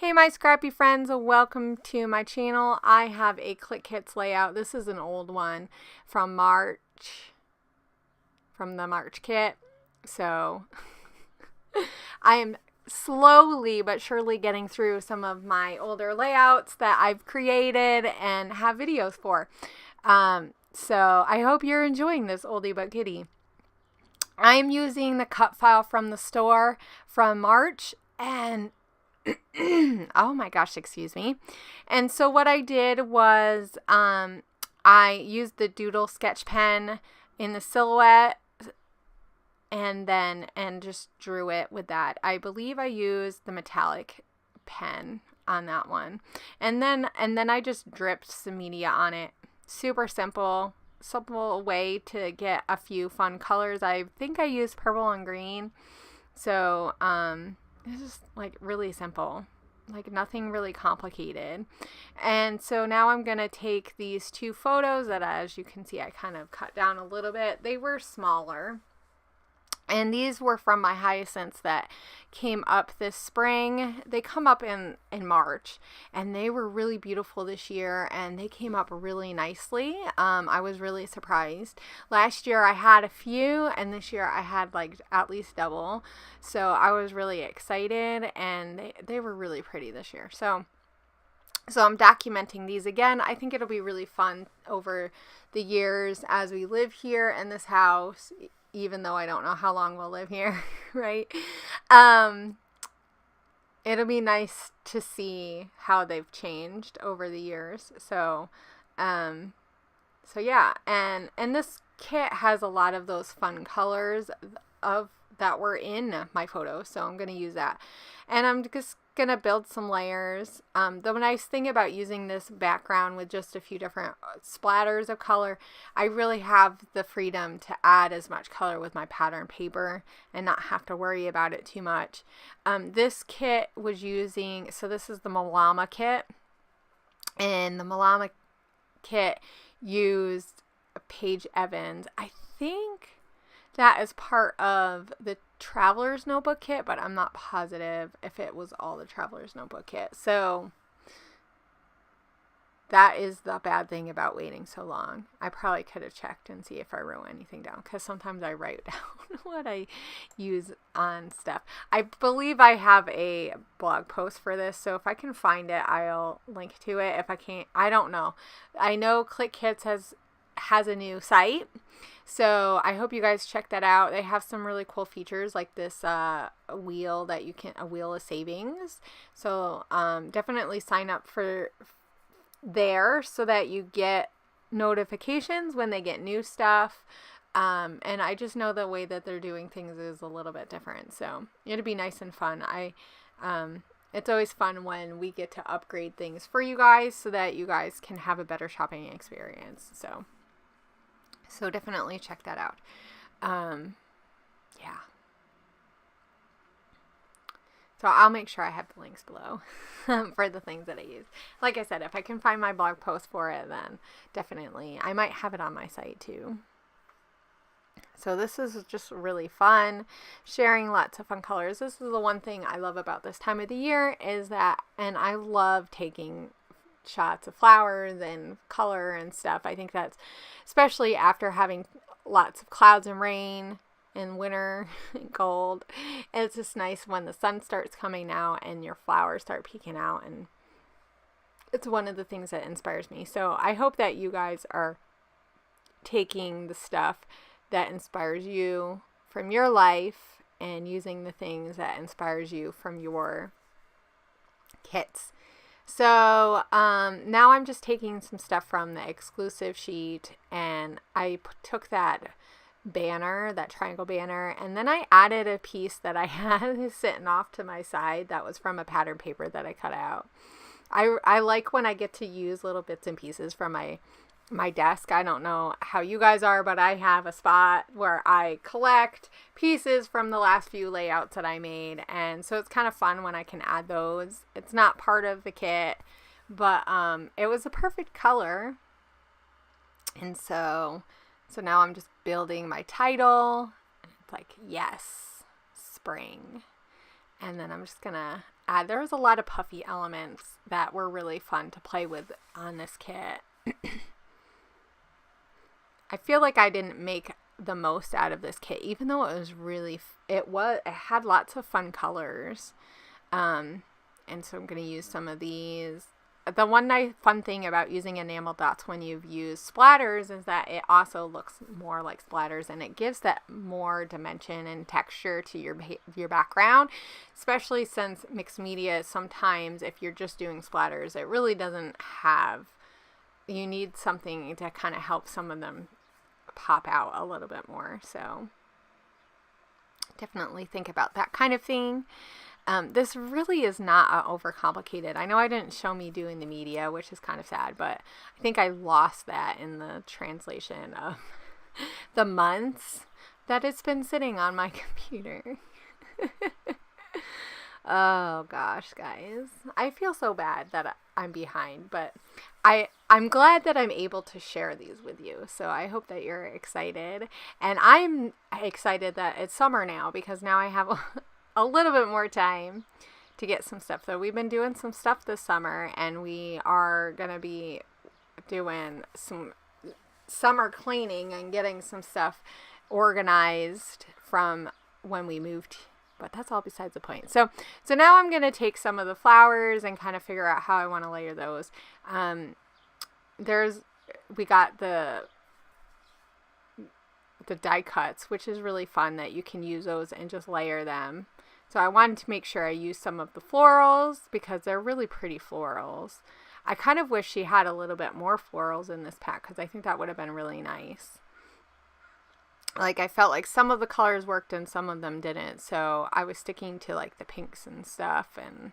Hey my scrappy friends, welcome to my channel. I have a Clique Kits layout. This is an old one from the March kit. So I am slowly but surely getting through some of my older layouts that I've created and have videos for. So I hope you're enjoying this oldie but goodie. I'm using the cut file from the store from March, and oh my gosh, excuse me. And so what I did was I used the doodle sketch pen in the silhouette and just drew it with that. I believe I used the metallic pen on that one. And then I just dripped some media on it. Super simple way to get a few fun colors. I think I used purple and green. So it's just like really simple, like nothing really complicated. And so now I'm going to take these two photos that, as you can see, I kind of cut down a little bit. They were smaller. And these were from my hyacinths that came up this spring. They come up in March, and they were really beautiful this year, and they came up really nicely. I was really surprised. Last year I had a few, and this year I had like at least double. So I was really excited, and they were really pretty this year. So I'm documenting these again. I think it'll be really fun over the years as we live here in this house, even though I don't know how long we'll live here, right? It'll be nice to see how they've changed over the years. So yeah, and this kit has a lot of those fun colors that were in my photo, so I'm going to use that. And I'm just going to build some layers. The nice thing about using this background with just a few different splatters of color, I really have the freedom to add as much color with my pattern paper and not have to worry about it too much. This kit was using, so this is the Malama kit, and the Malama kit used Paige Evans. I think that is part of the Traveler's Notebook kit, but I'm not positive if it was all the Traveler's Notebook kit. So that is the bad thing about waiting so long. I probably could have checked and see if I wrote anything down, because sometimes I write down what I use on stuff. I believe I have a blog post for this, so if I can find it, I'll link to it. If I can't, I don't know. I know Clique Kits has a new site, so I hope you guys check that out. They have some really cool features like this wheel that you can, a wheel of savings. So definitely sign up for there so that you get notifications when they get new stuff. And I just know the way that they're doing things is a little bit different, so it'll be nice and fun. It's always fun when we get to upgrade things for you guys so that you guys can have a better shopping experience. So definitely check that out. Yeah. So I'll make sure I have the links below for the things that I use. Like I said, if I can find my blog post for it, then definitely. I might have it on my site too. So this is just really fun, sharing lots of fun colors. This is the one thing I love about this time of the year is that, and I love taking shots of flowers and color and stuff. I think that's, especially after having lots of clouds and rain and winter and cold, it's just nice when the sun starts coming out and your flowers start peeking out, and it's one of the things that inspires me. So I hope that you guys are taking the stuff that inspires you from your life and using the things that inspires you from your kits. So now I'm just taking some stuff from the exclusive sheet, and I took that banner, that triangle banner, and then I added a piece that I had sitting off to my side that was from a pattern paper that I cut out. I like when I get to use little bits and pieces from my desk. I don't know how you guys are, but I have a spot where I collect pieces from the last few layouts that I made, and so it's kind of fun when I can add those. It's not part of the kit, but it was a perfect color, and so now I'm just building my title. It's like, yes, spring. And then I'm just going to add, there was a lot of puffy elements that were really fun to play with on this kit. I feel like I didn't make the most out of this kit, even though it was really, it had lots of fun colors. And so I'm going to use some of these. The one nice fun thing about using enamel dots when you've used splatters is that it also looks more like splatters, and it gives that more dimension and texture to your background, especially since mixed media, sometimes if you're just doing splatters, it really doesn't have, you need something to kind of help some of them pop out a little bit more. So definitely think about that kind of thing. This really is not overcomplicated. I know I didn't show me doing the media, which is kind of sad, but I think I lost that in the translation of the months that it's been sitting on my computer. Oh gosh, guys. I feel so bad that I'm behind, but I'm glad that I'm able to share these with you. So I hope that you're excited. And I'm excited that it's summer now, because now I have a little bit more time to get some stuff. So we've been doing some stuff this summer, and we are going to be doing some summer cleaning and getting some stuff organized from when we moved. But that's all besides the point. So now I'm going to take some of the flowers and kind of figure out how I want to layer those. We got the die cuts, which is really fun that you can use those and just layer them. So I wanted to make sure I used some of the florals because they're really pretty florals. I kind of wish she had a little bit more florals in this pack because I think that would have been really nice. Like, I felt like some of the colors worked and some of them didn't. So I was sticking to like the pinks and stuff and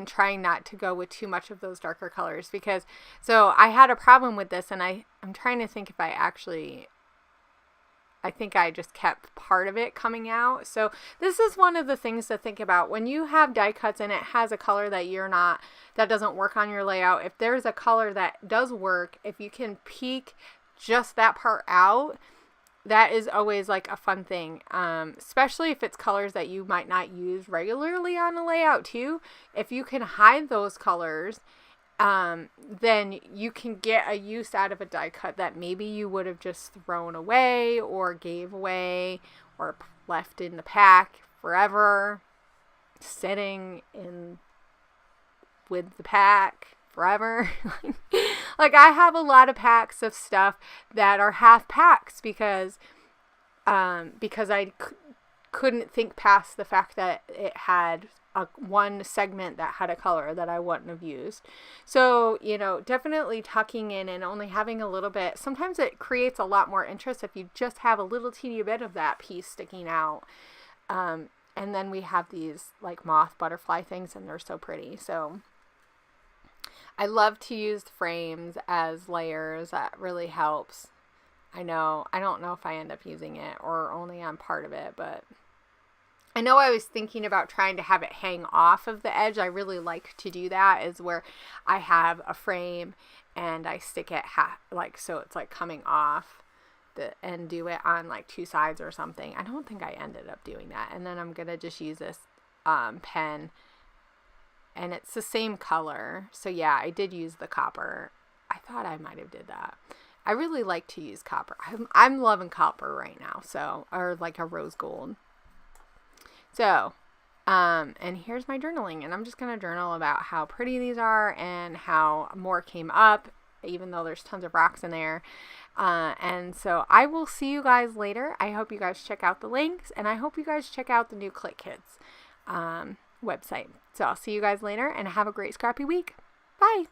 trying not to go with too much of those darker colors, because so I had a problem with this, and I'm trying to think if I think I just kept part of it coming out. So this is one of the things to think about when you have die cuts and it has a color that that doesn't work on your layout. If there's a color that does work, if you can peek just that part out, that is always like a fun thing, especially if it's colors that you might not use regularly on a layout too. If you can hide those colors, then you can get a use out of a die cut that maybe you would have just thrown away or gave away or left in the pack forever, sitting in with the pack forever. Like, I have a lot of packs of stuff that are half packs because I couldn't think past the fact that it had one segment that had a color that I wouldn't have used. So, definitely tucking in and only having a little bit. Sometimes it creates a lot more interest if you just have a little teeny bit of that piece sticking out. And then we have these like moth butterfly things, and they're so pretty. So I love to use frames as layers. That really helps. I don't know if I end up using it or only on part of it, but I know I was thinking about trying to have it hang off of the edge. I really like to do that, is where I have a frame and I stick it so it's like coming off and do it on like two sides or something. I don't think I ended up doing that. And then I'm going to just use this pen, and it's the same color. So yeah, I did use the copper. I thought I might have did that. I really like to use copper. I'm loving copper right now. Or like a rose gold. So, and here's my journaling, and I'm just going to journal about how pretty these are and how more came up, even though there's tons of rocks in there. And so I will see you guys later. I hope you guys check out the links, and I hope you guys check out the new Clique Kits website. So I'll see you guys later, and have a great scrappy week. Bye.